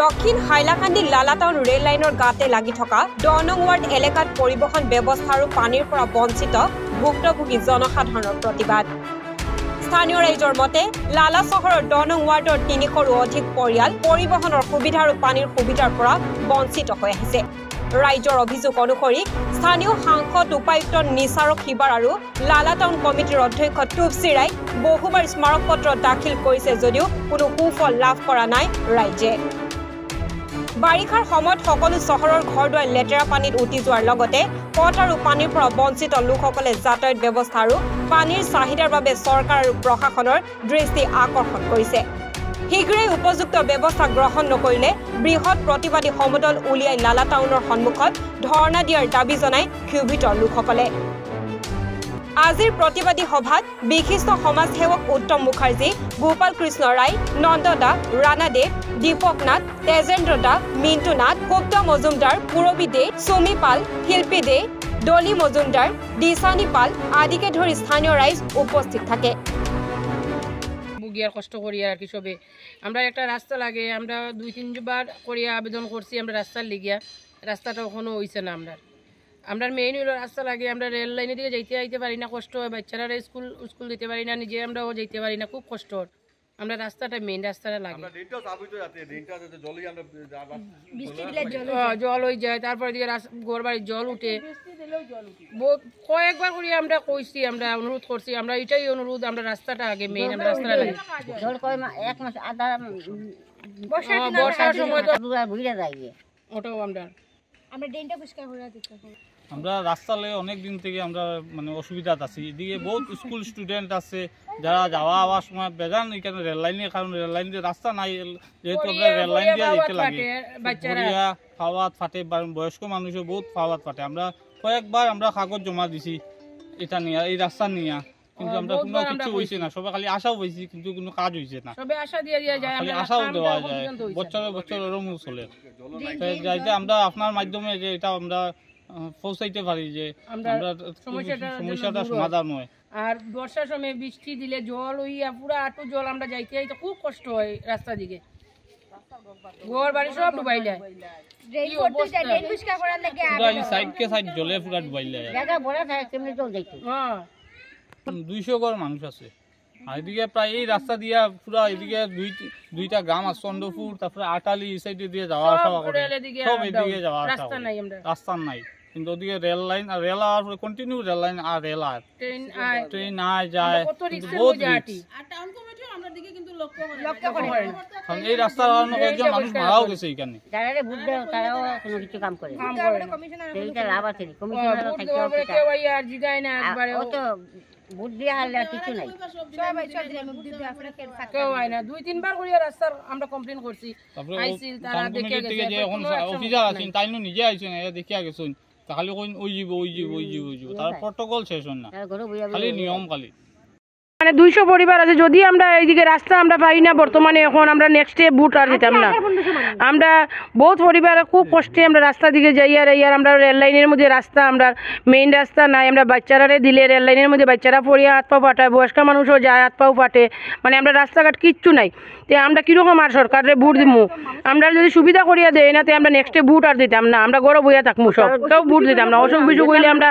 দক্ষিণ হাইলাকান্দি লালাটাউন ৰেল লাইনৰ গাতে লাগি থকা 10 নং ৱাৰ্ড এলেকাত পৰিবহণ ব্যৱস্থা আৰু পানীৰ পৰা বঞ্চিত ভুক্তভোগী জনসাধাৰণৰ প্ৰতিবাদ স্থানীয় ৰাইজৰ মতে লালা চহৰৰ 10 নং ৱাৰ্ডৰ 300ৰো অধিক পৰিয়াল পৰিবহণৰ সুবিধা আৰু পানীৰ সুবিধাৰ পৰা বঞ্চিত হৈ আহিছে ৰাইজৰ অভিযোগ অনুসৰি স্থানীয় সাংসদ উপায়ুক্ত নিচাৰক হিবাৰ আৰু লালাটাউন কমিটিৰ অধ্যক্ষ টুপচি ৰায় বহুবাৰ স্মাৰক পত্ৰ দাখিল কৰিছে যদিও কোনো সুফল লাভ কৰা নাই ৰাইজে বাৰিষাৰ সময়ত সকলো চহৰৰ ঘৰদুৱাৰ লেতেৰা পানীত উটি যোৱাৰ লগতে পথ আৰু পানীৰ পৰা বঞ্চিত লোকসকলে যাতায়াত ব্যৱস্থা আৰু পানীৰ চাহিদাৰ বাবে চৰকাৰ আৰু প্ৰশাসনৰ দৃষ্টি আকৰ্ষণ কৰিছে শীঘ্ৰেই উপযুক্ত ব্যৱস্থা গ্ৰহণ নকৰিলে বৃহৎ প্ৰতিবাদী সমদল উলিয়াই লালাটাউনৰ সন্মুখত ধৰ্ণা দিয়াৰ দাবী জনাই ক্ষোভিত লোকসকলে আজিৰ প্ৰতিবাদী সভাত বিশিষ্ট সমাজসেৱক উত্তম মুখাৰ্জী গোপাল কৃষ্ণ ৰায় নন্দদা ৰাণাদেৱ দীপক নাথ তেজেন্দ্ৰ দা মিণ্টু নাথ সুপ্ত মজুমদাৰ পুৰবী দে সুমি পাল শিল্পী দে ডলি মজুমদাৰ দিশানী পাল আদিকে ধৰি স্থানীয় ৰাইজ উপস্থিত থাকে গিয়ার কষ্ট করি আর কি সবে আমরা একটা রাস্তা লাগে আমরা 2-3 বার করিয়া আবেদন করছি আমরা রাস্তার লিগিয়া রাস্তাটা এখনো হইছে না আমরা মেইন হলো রাস্তা লাগে আমরা রেল লাইনের দিকে যাইতে পারি না কষ্ট হয় বাচ্চারা স্কুল দিতে পারি না নিজে আমরাও যাইতে পারি না খুব কষ্ট আমরা রাস্তাটা মেইন রাস্তাটা লাগে জল হয়ে যায় তারপরে দিকে ঘর বাড়ির জল উঠে কয়েকবার করে আমরা কইছি আমরা অনুরোধ করছি আমরা এটাই অনুরোধ আমরা রাস্তাটা আগে মেইন আমরা রাস্তাটা লাগে এক মাস আধা বর্ষার সময় তো ভুলে যাই ওটাও আমরা ড্রেনটা পরিষ্কার করে দিতে আমরা রাস্তা লাগে অনেক দিন থেকে আমরা মানে অসুবিধাত আছি এদিকে বহুত স্কুল স্টুডেন্ট আছে যারা যাওয়া আওয়ার সময় বেজান এখানে রেল লাইনের কারণ রেল লাইন দিয়ে রাস্তা নাই যেহেতু আমরা রেল লাইন দিয়ে যেতে লাগে খাওয়াত ফাটে বয়স্ক মানুষও বহুত খাওয়াত ফাটে আমরা কয়েকবার আমরা কাগজ জমা দিছি এটা নিয়ে এই রাস্তা নিয়ে কিন্তু আমরা কোনো কিছু হইছে না সবাই খালি আশাও হইছি কিন্তু কোনো কাজ হইছে না সবে আশা দিয়ে যায় খালি আশাও দেওয়া যায় বছর ওরকম চলে যাইতে আমরা আপনার মাধ্যমে যে এটা আমরা পৌঁছাইতে পারি যে আমরা সমস্যাটা সমাধান হয় আর বর্ষার সময় বৃষ্টি দিলে জল হইয়া পুরো আটু জল আমরা যাইতে খুব কষ্ট হয় রাস্তা দিকে ঘর বাড়ি সব ডুবাই যায় জলে পুরা ডুবাই যায় 200 ঘর মানুষ আছে আর এদিকে প্রায় এই রাস্তা দিয়া পুরা এদিকে দুইটা গ্রাম আছে চন্দ্রপুর তারপরে আটালি এই সাইডে দিয়ে যাওয়া আসা করে সব এদিকে যাওয়া রাস্তা নাই কিন্তু ওদিকে রেল লাইন আর রেল আর কন্টিনিউ রেল লাইন আর রেল আর ট্রেন আয় যায় বহুত টাউন কমিটিও আমরা দিকে কিন্তু লক্ষ্য করে কারণ এই রাস্তার কারণে কয়েকজন মানুষ মারাও গেছে এখানে যারা ভোট দেয় তারাও কোনো কিছু কাম করে সেইটা লাভ আছে কমিশনার থাকে কেউ আর জিগায় না একবারে তো ভোট দিয়া হলে কিছু নাই কেউ হয় না 2-3 বার করে রাস্তার আমরা কমপ্লেইন করছি আইছিল তারা দেখে গেছে যে এখন অফিসার আছেন তাইনো নিজে আইছেন দেখিয়া গেছেন খালি কইন ওই যাব তার প্রটোকল শেষ হন না খালি নিয়ম খালি মানে 200 পরিবার আছে যদি আমরা এইদিকে রাস্তা আমরা পাই না বর্তমানে এখন আমরা নেক্সটে বুট আর দিতাম না আমরা বহুত পরিবার খুব কষ্টে আমরা রাস্তা দিকে যাই আর আমরা রেল লাইনের মধ্যে রাস্তা আমরা মেইন রাস্তা নাই আমরা বাচ্চারারে দিলে রেল লাইনের মধ্যে বাচ্চারা পড়িয়া হাত পা ফাটায় বয়স্ক মানুষও যায় হাত পাও ফাটে মানে আমরা রাস্তাঘাট কিচ্ছু নাই তে আমরা কীরকম আর সরকারের বুট দিমু আমরা যদি সুবিধা করিয়া দেয় না তে আমরা নেক্সটে বুট আর দিতাম না আমরা গড় বইয়া থাকবো সব বুট দিতাম না অসুখ বিসুখ হইলে আমরা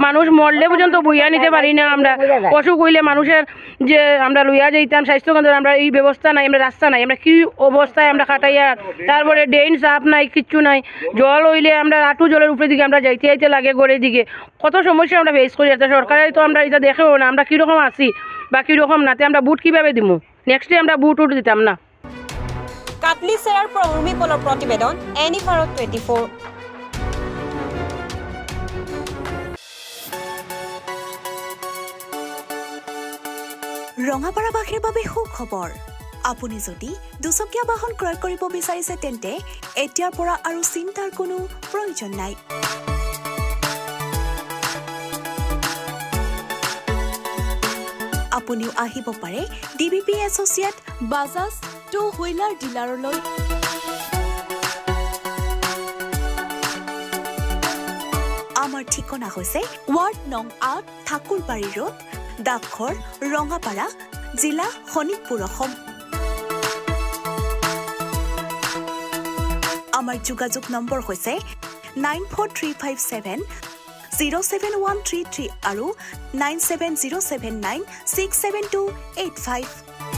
মানুষ মরলে পর্যন্ত বইয়া নিতে পারি না আমরা অসুখ হইলে মানুষের যে আমরা লইয়া যাইতাম স্বাস্থ্যকেন্দ্র আমরা এই ব্যবস্থা নাই আমরা রাস্তা নাই আমরা কি অবস্থায় আমরা কাটাইয়া তারপরে ড্রেন সাফ নাই কিচ্ছু নাই জল হইলে আমরা আটু জলের উপরে দিকে আমরা যাইতে লাগে গড়ের দিকে কত সমস্যা আমরা ফেস করি যাতে সরকারের তো আমরা এটা দেখেও না আমরা কীরকম আছি বা কীরকম নাতে আমরা বুট কীভাবে দিব নেক্সটে আমরা বুট দিতাম না কাটলি সেরার পৰা উৰ্মি পলৰ প্ৰতিবেদন এনি ভাৰত 24 ৰঙাপাৰাবাসীৰ বাবে সুখবৰ আপুনি যদি দুচকীয়া বাহন ক্ৰয় কৰিব বিচাৰিছে তেন্তে এতিয়াৰ পৰা আৰু চিন্তাৰ কোনো প্ৰয়োজন নাই আপুনিও আহিব পাৰে DBP associate Bajaj two wheeler ডিলাৰলৈ আমাৰ ঠিকনা হৈছে ৱাৰ্ড নং 8 ঠাকুৰবাৰী ৰোড ডাকঘৰ ৰঙাপাৰা জিলা শোণিতপুৰ অসম আমাৰ যোগাযোগ নম্বৰ হৈছে 9435707133 আৰু 9707967285